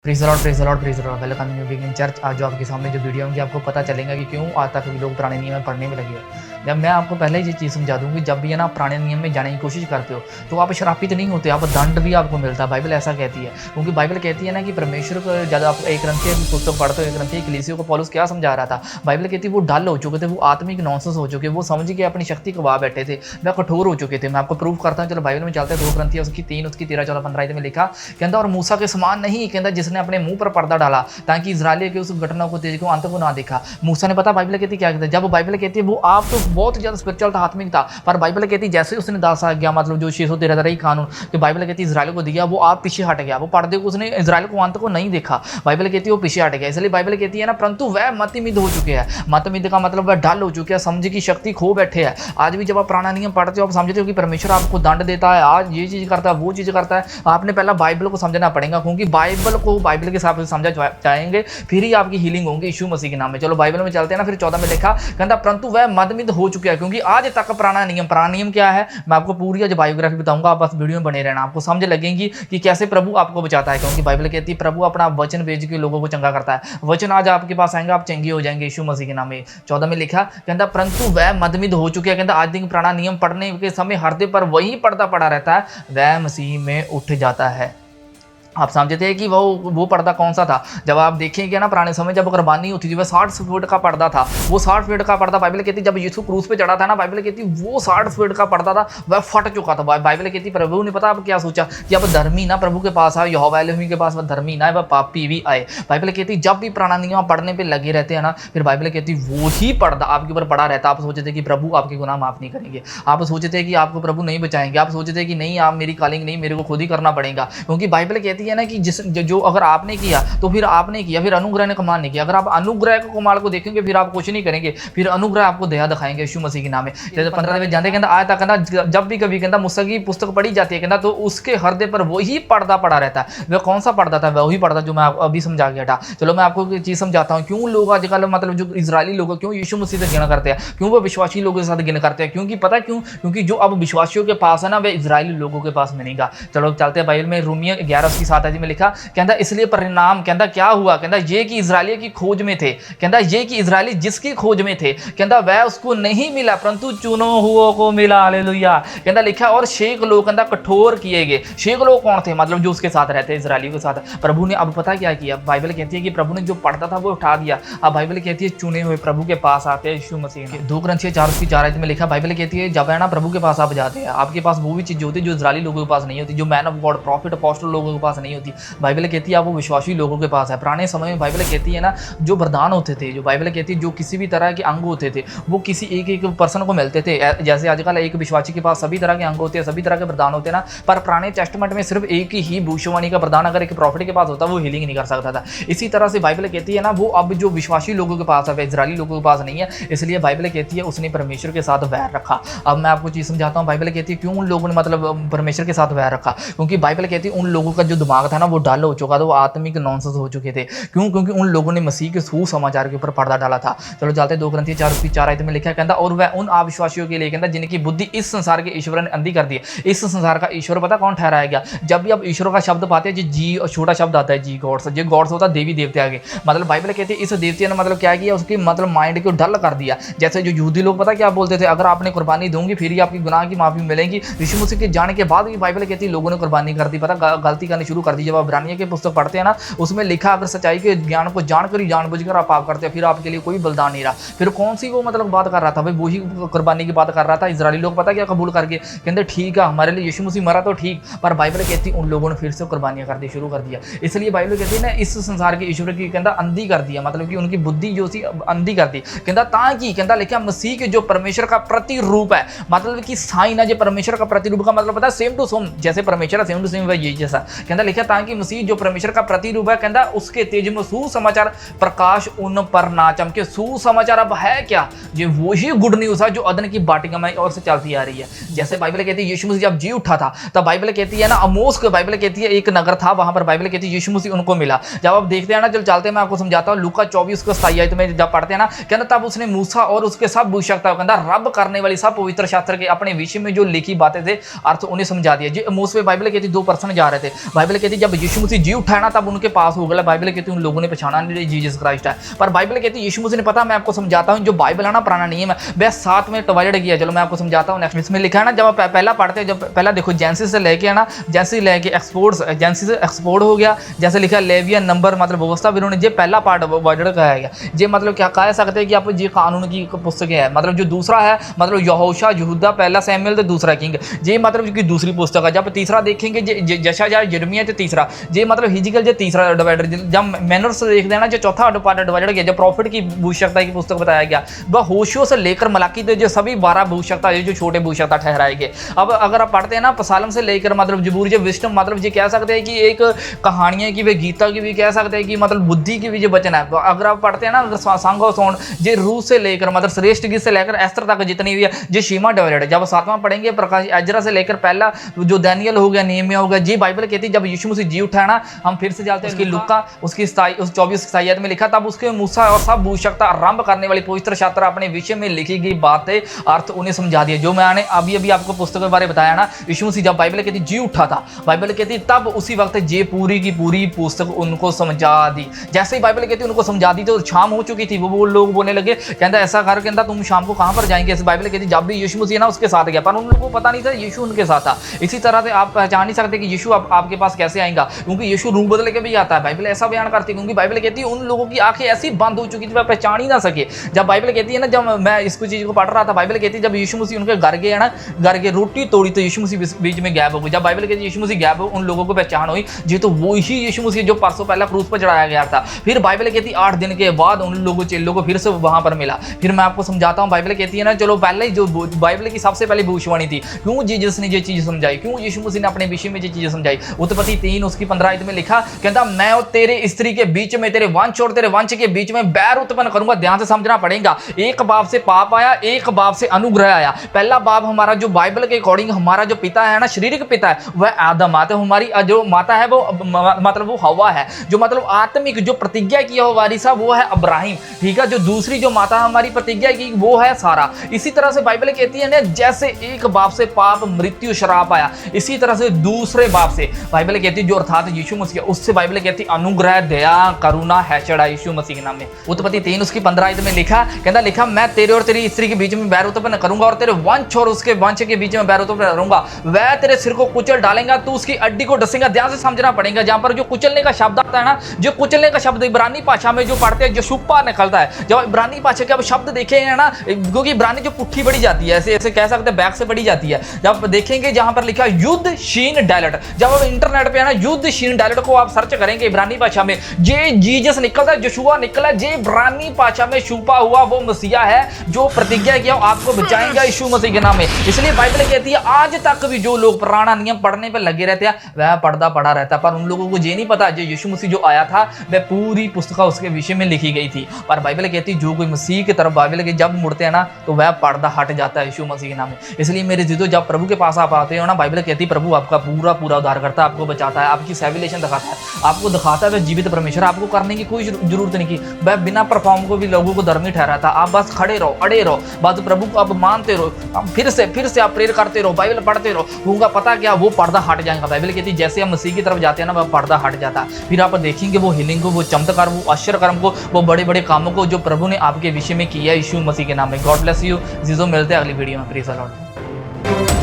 Praise the Lord, praise the Lord, praise the Lord. Welcome to beginning church. आज जो आपके सामने जो वीडियो होंगी आपको पता चलेगा कि क्यों आज तक भी लोग पुराने नियम में पढ़ने में लगे हैं। जब मैं आपको पहले ये चीज़ समझा दूँ कि जब भी है ना पुराने नियम में जाने की कोशिश करते हो तो आप श्रापित नहीं होते, आप दंड भी आपको मिलता है। बाइबल ऐसा कहती है, क्योंकि बाइबल कहती है ना कि परमेश्वर को जब आप एक ग्रंथी की पुस्तक पढ़ते हो, एक ग्रंथी कलीसिया को पौलुस क्या समझा रहा था। बाइबल कहती है वो डल हो चुके थे, वो आत्मिक नॉनसेंस हो चुके, वो समझ के अपनी शक्ति गवा बैठे थे, वह कठोर हो चुके थे। मैं आपको प्रूव करता हूँ, चलो बाइबल में चलते हैं। 2 ग्रंथी उसकी 3 उसकी 13 14 15 में लिखा कहता और मूसा के समान नहीं कहता जिसने अपने मुंह पर पर्दा डाला ताकि इजराइलियों की उस घटना को तेज को अंत को ना देखा। मूसा ने पता बाइबल कहती क्या कहता है, जब बाइबल कहती है वो आप तो बहुत ज्यादा स्पिरिचुअल था, आत्मिक था, पर बाइबल कहती है जैसे उसने 10 आज्ञा मतलब जो 613 कानून कि बाइबल कहती है इजराइल को दिया, वो आप पीछे हट गया, वो पर्दे को उसने इजराइल को अंत को नहीं देखा। बाइबल कहती है वो पीछे हट गया। इसलिए बाइबल कहती है ना परंतु वह मतमिद हो चुके हैं। मतमिद का मतलब वह ढल हो चुके हैं, समझ की शक्ति खो बैठे हैं। आज भी जब आप पुराना नियम पढ़ते हो आप समझते हो कि परमेश्वर आपको दंड देता है, आज ये चीज करता है, वो चीज करता है। आपने पहला बाइबल को समझना पड़ेगा, क्योंकि बाइबल को बाइबल के हिसाब से समझा जाएंगे फिर ही आपकी हीलिंग होगी यीशु मसीह के नाम में। चलो बाइबल में चलते हैं ना। फिर 14 में लिखा कहता परंतु वह मतमिद हो चुका है, क्योंकि आज तक पुराना नियम क्या है मैं आपको पूरी आज बायोग्राफी बताऊंगा। आप बस वीडियो में बने रहना, आपको समझ लगेगी कि कैसे प्रभु आपको बचाता है। क्योंकि बाइबल कहती है प्रभु अपना वचन भेज के लोगों को चंगा करता है। वचन आज आपके पास आएंगे, आप चंगे हो जाएंगे यीशु मसीह के नाम में। 14 में लिखा कहता परंतु वह मतमिद हो चुके हैं। कहता आज दिन पुराना नियम पढ़ने के समय हृदय पर वही पर्दा पड़ा रहता है, वह मसीह में उठ जाता है। आप समझते हैं कि वो पर्दा कौन सा था। जब आप देखेंगे ना पुराने समय जब कुर्बानी होती थी वह 60 फीट का पर्दा था। वो 60 फीट का पर्दा बाइबल कहती जब यीशु क्रूस पे चढ़ा था ना, बाइबल कहती वो 60 फीट का पर्दा था, वह फट चुका था। बाइबल कहती प्रभु ने पता आप क्या सोचा कि अब धर्मी ना प्रभु के पास आए, यहोवा एलोहिम के पास वह धर्मी ना है, वह पापी भी आए। बाइबल कहती जब भी पुराना नियम पढ़ने पर लगे रहते हैं ना, फिर बाइबल कहती वो ही पर्दा आपके ऊपर पड़ा रहता है। आप सोचते कि प्रभु आपके गुनाह माफ नहीं करेंगे, आप सोचते हैं कि आपको प्रभु नहीं बचाएंगे, आप सोचते हैं कि नहीं आप मेरी कॉलिंग नहीं, मेरे को खुद ही करना पड़ेगा। क्योंकि बाइबल कहती है ना कि जिस जो अगर आपने किया तो फिर आपने किया, फिर अनुग्रह ने कमाल नहीं किया। अगर आप अनुग्रह को कमाल को देखेंगे फिर आप कुछ नहीं करेंगे, फिर अनुग्रह आपको दया दिखाएंगे यीशु मसीह के नाम में। जैसे 15 में जानते कहता आया था कहता जब भी कभी कहता मूसा की पुस्तक पढ़ी जाती है कहता तो उसके हृदय पर वही पर्दा पड़ा रहता है। वह कौन सा पर्दा था, वही पर्दा जो मैं अभी समझा गया था। चलो मैं आपको एक चीज समझाता हूँ क्यों लोग आजकल मतलब जो इजरायली लोग क्यों यीशु मसीह से घृणा करते हैं, क्यों वो विश्वासी लोगों के साथ घृणा करते हैं। क्योंकि पता क्यों, क्योंकि जो अब विश्वासियों के पास है ना वह इजरायली लोगों के पास मिलेगा। चलो चलते हैं बाइबल में रोमियो 11:7 में लिखा कहता इसलिए परिणाम कहता क्या हुआ, कहता ये कि इजराइली की खोज में थे, कहता ये कि इजराइली जिसकी खोज में थे कहता वह उसको नहीं मिला परंतु चुनो हुओं को मिला। हालेलुया। कहता लिखा और शेख लोग कहता कठोर किए गए। शेख लोग कौन थे, मतलब जो उसके साथ रहते इजराइलियों के साथ। प्रभु ने अब पता क्या किया, बाइबल कहती है कि प्रभु ने जो पर्दा था वो उठा दिया। अब बाइबल कहती है चुने हुए प्रभु के पास आते हैं यीशु मसीह के। 2 ग्रंथियों 4:4 में लिखा बाइबल कहती है जब है ना प्रभु के पास आप जाते हैं आपके पास वो भी चीज होती है जो इजराइली लोगों के पास नहीं होती, जो man of God profit apostle लोगों के पास नहीं होती। बाइबल कहती है वो विश्वासी लोगों के पास है। पुराने समय में बाइबल कहती है ना जो वरदान होते थे, जो बाइबल कहती है जो किसी भी तरह के अंग होते थे वो किसी एक पर्सन को मिलते थे। जैसे आजकल एक विश्वासी के पास सभी तरह के अंग होते हैं, सभी तरह के वरदान होते हैं ना, पर पुराने टेस्टामेंट में सिर्फ एक ही भविष्यवाणी का वरदान अगर एक प्रॉफिट के पास होता वो हीलिंग नहीं कर सकता था। इसी तरह से बाइबल कहती है ना वो अब जो विश्वासी लोगों के पास है इजरायली लोगों के पास नहीं है। इसलिए बाइबल कहती है उसने परमेश्वर के साथ वैर रखा। अब मैं आपको चीज समझाता हूँ। बाइबल कहती है क्यों उन लोगों ने मतलब परमेश्वर के साथ वैर रखा, क्योंकि बाइबल कहती है उन लोगों का जो दिमाग था ना वो डल हो चुका था, वो आत्मिक नॉनसेंस हो चुके थे। क्यों, क्योंकि उन लोगों ने मसीह के सुसमाचार के ऊपर पर्दा डाला था। चलो चलते 2 ग्रंथी 4:4 में लिखा कहता और वह उन अविश्वासियों के लिए कहता जिनकी बुद्धि इस संसार के ईश्वर ने अंधी कर दी। इस संसार का ईश्वर पता कौन ठहराया गया। जब भी आप ईश्वर का शब्द पाते हैं जी और छोटा शब्द आता है जी गॉड्स, जो गॉड्स होता है देवी देवते आगे, मतलब बाइबल कहती है इस देवते ने मतलब क्या किया उसकी मतलब माइंड को डल कर दिया। जैसे जो यहूदी लोग पता क्या बोलते थे अगर आपने कुर्बानी दूंगी फिर ही आपकी गुनाह की माफी मिलेगी। यीशु मसीह के जाने के बाद भी बाइबल कहती है लोगों ने कुर्बानी कर दी, पता गलती करनी शुरू कर दी। जब आप इब्रानियों की पुस्तक पढ़ते हैं ना उसमें लिखा अगर सच्चाई के ज्ञान को जानकर ही जानबूझकर आप पाप करते हैं फिर आपके लिए कोई बलिदान नहीं रहा। फिर कौन सी वो मतलब बात कर रहा था भाई, वही कुर्बानी की बात कर रहा था। इजरायली लोग पता क्या कबूल करके कहते ठीक है हमारे लिए यीशु मसीह मरा तो ठीक, पर बाइबल कहती उन लोगों ने फिर से कुर्बानियां करनी शुरू कर दिया। इसलिए बाइबल कहती है ना इस संसार के ईश्वर की कहता अंधी कर दिया, मतलब कि उनकी बुद्धि जो सी अंधी कर दी। कहता ताकि कहता लिखा मसीह के जो परमेश्वर का प्रतिरूप है, मतलब कि साइन है जो परमेश्वर का प्रतिरूप का मतलब पता है सेम टू सेम, जैसे परमेश्वर सेम टू सेम यही जैसा कहता लिखा ताकि मसीह जो परमेश्वर का प्रतिरूप है कहता उसके तेज में सुसमाचार प्रकाश उन पर ना चमके। सुसमाचार अब है क्या, ये वही गुड न्यूज है जो अदन की बाटिका में और से चलती आ रही है। जैसे बाइबल कहती है यीशु मसीह जब जी उठा था तब बाइबल कहती है ना अमोस को बाइबल कहती है एक नगर था वहां पर बाइबल कहती है यीशु मसीह उनको मिला। जब आप देखते हैं ना चल चलते मैं आपको समझाता हूँ लूका 24:27 में जब पढ़ते हैं ना कहता तब उसने मूसा और उसके सब भविष्यवक्ता कहता रब करने वाली सब पवित्र शास्त्र के अपने विषय में जो लिखी बातें थे अर्थ उन्हें समझा दिया। जी अमोस पे बाइबल कहती 2 पर्सन जा रहे थे। बाइबल बाइबल कहती है जब यीशु मसीह जी उठा ना तब उनके पास हो गया। बाइबल कहती है उन लोगों ने पहचाना नहीं जीसस क्राइस्ट है, पर बाइबल कहती है यीशु मसीह ने पता, मैं आपको समझाता हूँ, जो बाइबल है ना पुराना नियम है वह 7 में डिवाइडेड किया। चलो मैं आपको समझाता हूँ। नेक्स्ट इसमें लिखा है ना, जब आप पहला पढ़ते हैं, जब पहला देखो जेनेसिस से लेके है ना, जेनेसिस लेके एक्सपोर्ट्स, जेनेसिस एक्सपोर्ट हो गया, जैसे लिखा लेवियन नंबर मतलब व्यवस्था भी उन्होंने ये पहला पार्ट डिवाइडेड कहा गया। ये मतलब क्या कह सकते हैं कि आप ये कानून की पुस्तकें है। मतलब जो दूसरा है मतलब यहोशा यहूदा पहला सैमुएल तो दूसरा किंग, ये मतलब की दूसरी पुस्तक है। जब तीसरा देखेंगे यशायाह यिर्मयाह तो तीसरा, ये मतलब हिजकिय्याह जो तीसरा डिवाइडेड। जब मैनर्स देख देना जो चौथा पार्ट डिवाइडेड किया, जो प्रॉफिट की भविष्यवक्ता की पुस्तक बताया गया, वह होशियों से लेकर मलाकी तक जो सभी 12 भविष्यवक्ता जो छोटे भविष्यवक्ता ठहराए गए। अब अगर आप पढ़ते हैं ना पसालम से लेकर मतलब जबूर जो विस्डम मतलब ये कह सकते हैं कि एक कहानियां की भी, गीता की भी कह सकते हैं कि मतलब बुद्धि की भी जो वचन है। अगर आप पढ़ते हैं ना सांग ऑफ सॉन्ग ये रूस से लेकर मतलब श्रेष्ठ गीत से लेकर एस्तर तक जितनी भी है ये शीमा डिवाइडेड है। जब 7वां पढ़ेंगे प्रकाश एजरा से लेकर पहला जो दानियल हो गया, नेहमिया हो गया, ये बाइबल कहती है जब यीशु मसीह जी उठा ना, हम फिर से जाते हैं उसकी लुका उसकी 24 में लिखा, तब उसके मूसा और सब भविष्यवक्ता आरंभ करने वाली पवित्र शास्त्र अपने विषय में लिखी गई बातें अर्थ उन्हें समझा दिया। जो मैंने अभी आपको पुस्तक के बारे में बताया ना, यीशु मसीह जब बाइबल कहती जी उठा था, बाइबल कहती तब उसी वक्त ये पूरी की पूरी पुस्तक उनको समझा दी। जैसे ही बाइबल कहती उनको समझा दी तो शाम हो चुकी थी, वो लोग बोलने लगे कहता ऐसा कर कहता तुम शाम को कहां पर जाएंगे। इस बाइबल कहती जब भी यीशु मसीह ना उसके साथ गया, पर उन लोगों को पता नहीं था यीशु उनके साथ था। इसी तरह से आप पहचान नहीं सकते कि यीशु आपके पास कैसे आएगा, क्योंकि यीशु रूप बदल के भी आता है। बाइबल ऐसा बयान करती है, क्योंकि बाइबल कहती है उन लोगों की आंखें ऐसी बंद हो चुकी थी वह पहचान ही ना सके। जब बाइबल कहती है ना, जब मैं इसको चीज को पढ़ रहा था, बाइबल कहती है जब यीशु मसीह उनके घर गए ना, घर के रोटी तोड़ी तो यीशु मसीह बीच में गैप हो गई। जब बाइबल कहती है यीशु मसीह गैप हो, उन लोगों को पहचान हुई जी तो वो ही यीशु मसीह जो परसों पहला क्रूस पर चढ़ाया गया था। फिर बाइबल कहती है 8 दिन के बाद उन लोगों चेलों को फिर से वहां पर मिला। फिर मैं आपको समझाता हूं, बाइबल कहती है ना, चलो पहले ही जो बाइबल की सबसे पहले भविष्यवाणी थी, क्यों जीसस ने ये चीज समझाई, क्यों यीशु मसीह ने अपने विषय में ये चीज समझाई। उत्पत्ति 3 उसकी 15 में लिखा, कहता मैं और तेरे स्त्री के बीच में, तेरे वंश और तेरे वंश के बीच में बैर उत्पन्न करूंगा। ध्यान से समझना पड़ेगा, एक बाप से पाप आया, एक बाप से अनुग्रह आया। पहला बाप हमारा जो बाइबल के अकॉर्डिंग हमारा जो पिता है ना, शारीरिक पिता है, वह आदम है। तो हमारी जो माता है वो मतलब वो हवा है। जो मतलब आत्मिक जो प्रतिज्ञा की हो वारिसा वो है अब्राहिम, ठीक है। जो दूसरी जो माता हमारी प्रतिज्ञा की वो है सारा। इसी तरह से बाइबल कहती है ना, जैसे एक बाप से पाप मृत्यु श्राप आया, इसी तरह से दूसरे बाप से बाइबल कहती है जो अर्थात यीशु मसीह, उससे बाइबल कहती है अनुग्रह दया करुणा है चढ़ा यीशु मसीह के नाम में। उत्पत्ति 3 उसकी 15 में लिखा, कहता लिखा मैं तेरे और तेरी स्त्री के बीच में बैर उत्पन्न करूंगा और तेरे वंश और उसके वंश के बीच में बैर उत्पन्न करूंगा। वह तेरे सिर को कुचल डालेगा, तू उसकी अड्डी को डसेगा। ध्यान से समझना पड़ेगा, जहां पर जो कुचलने का शब्द आता है ना, जो कुचलने का शब्द इब्रानी भाषा में जो पढ़ते हैं जो शुप्पा निकलता है। जब इब्रानी भाषा के अब शब्द देखेंगे ना, क्योंकि इब्रानी जो पुट्ठी बढ़ी जाती है, ऐसे ऐसे कह सकते हैं बैक से बढ़ी जाती है। जब देखेंगे जहां पर लिखा युद्ध शीन डायलेट, जब आप इंटरनेट पे है ना युद्ध शीन डायलेट को आप सर्च करेंगे इब्रानी भाषा में, जे जीसस निकलता है, यशुआ निकला, जे इब्रानी भाषा में छुपा हुआ वो मसीहा है जो प्रतिज्ञा किया आपको बचाएगा यीशु मसीह के नाम में। इसलिए बाइबल कहती है आज तक भी जो लोग पुराना नियम पढ़ने पे लगे रहते हैं वह पर्दा पड़ा रहता है, पर उन लोगों को ये नहीं पता जो यीशु मसीह जो आया था वह पूरी पुस्तक उसके विषय में लिखी गई थी। पर बाइबल कहती है जो कोई मसीह की तरफ बाइबल के जब मुड़ते हैं ना तो वह पर्दा हट जाता है यीशु मसीह के नाम में। इसलिए मेरे जीतो जब प्रभु के पास आप आते हो ना, बाइबल कहती है प्रभु आपका पूरा पूरा उद्धार करता है, आपको बचाता है, आपकी सैल्वेशन दिखाता है, आपको दिखाता है वह जीवित परमेश्वर। आपको करने की कोई जरूरत नहीं की, वह बिना परफॉर्म को भी लोगों को धर्मी ठहराता। आप बस खड़े रहो, अड़े रहो, बस प्रभु को आप मानते रहो, फिर से आप प्रेयर करते रहो, बाइबल पढ़ते रहो, होगा पता क्या वो पर्दा हट जाएगा। बाइबल कहती है जैसे हम मसीह की तरफ जाते हैं ना वह पर्दा हट जाता है। फिर आप देखेंगे वो हीलिंग को, वो चमत्कार, वो आश्चर्य कर्म को, वो बड़े बड़े कामों को जो प्रभु ने आपके विषय में किया यीशु मसीह के नाम में। गॉड ब्लेस यू जीसो, मिलते हैं अगली वीडियो में। Praise the Lord.